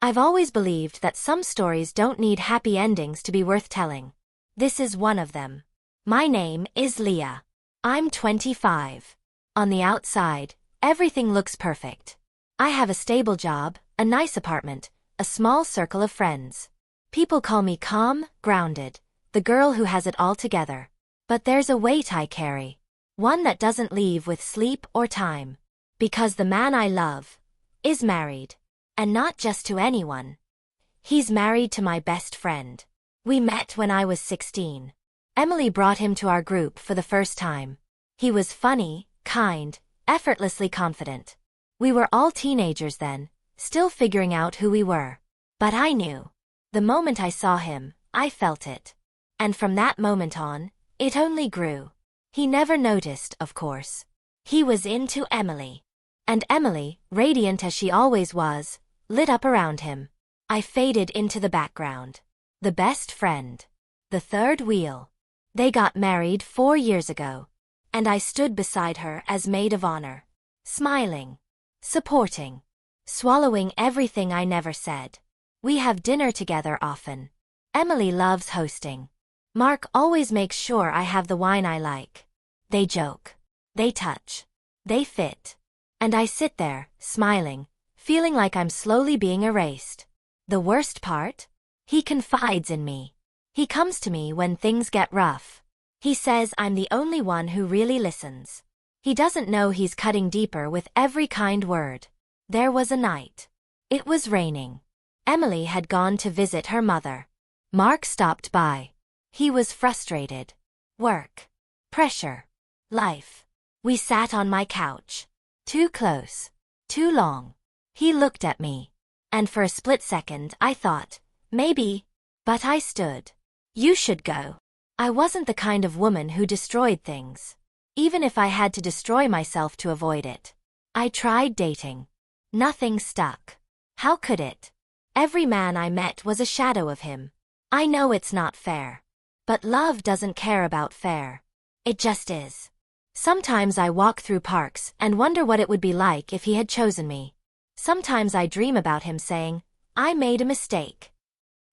I've always believed that some stories don't need happy endings to be worth telling. This is one of them. My name is Leah. I'm 25. On the outside, everything looks perfect. I have a stable job, a nice apartment, a small circle of friends. People call me calm, grounded, the girl who has it all together. But there's a weight I carry. One that doesn't leave with sleep or time. Because the man I love is married. And not just to anyone. He's married to my best friend. We met when I was 16. Emily brought him to our group for the first time. He was funny, kind, effortlessly confident. We were all teenagers then, still figuring out who we were. But I knew. The moment I saw him, I felt it. And from that moment on, it only grew. He never noticed, of course. He was into Emily. And Emily, radiant as she always was, lit up around him. I faded into the background. The best friend. The third wheel. They got married 4 years ago. And I stood beside her as maid of honor. Smiling. Supporting. Swallowing everything I never said. We have dinner together often. Emily loves hosting. Mark always makes sure I have the wine I like. They joke. They touch. They fit. And I sit there, smiling, feeling like I'm slowly being erased. The worst part? He confides in me. He comes to me when things get rough. He says I'm the only one who really listens. He doesn't know he's cutting deeper with every kind word. There was a night. It was raining. Emily had gone to visit her mother. Mark stopped by. He was frustrated. Work. Pressure. Life. We sat on my couch. Too close. Too long. He looked at me. And for a split second I thought, maybe. But I stood. You should go. I wasn't the kind of woman who destroyed things. Even if I had to destroy myself to avoid it. I tried dating. Nothing stuck. How could it? Every man I met was a shadow of him. I know it's not fair. But love doesn't care about fair. It just is. Sometimes I walk through parks and wonder what it would be like if he had chosen me. Sometimes I dream about him saying, I made a mistake.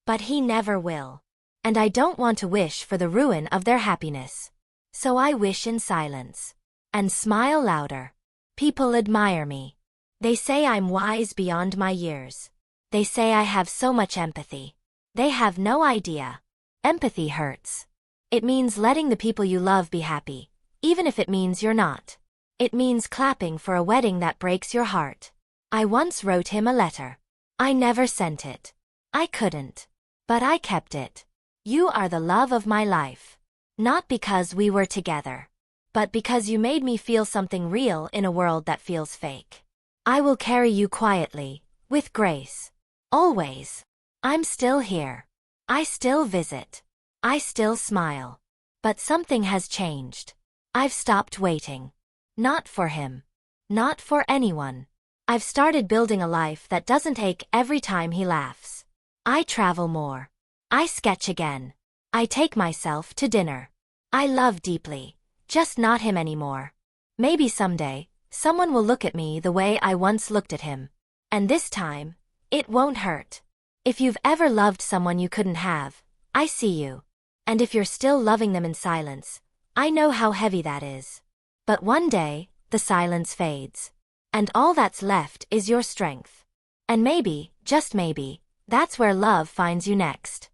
But he never will. And I don't want to wish for the ruin of their happiness. So I wish in silence. And smile louder. People admire me. They say I'm wise beyond my years. They say I have so much empathy. They have no idea. Empathy hurts. It means letting the people you love be happy, even if it means you're not. It means clapping for a wedding that breaks your heart. I once wrote him a letter. I never sent it. I couldn't. But I kept it. You are the love of my life. Not because we were together. But because you made me feel something real in a world that feels fake. I will carry you quietly, with grace. Always. I'm still here. I still visit. I still smile. But something has changed. I've stopped waiting. Not for him. Not for anyone. I've started building a life that doesn't ache every time he laughs. I travel more. I sketch again. I take myself to dinner. I love deeply. Just not him anymore. Maybe someday, someone will look at me the way I once looked at him. And this time, it won't hurt. If you've ever loved someone you couldn't have, I see you. And if you're still loving them in silence, I know how heavy that is. But one day, the silence fades. And all that's left is your strength. And maybe, just maybe, that's where love finds you next.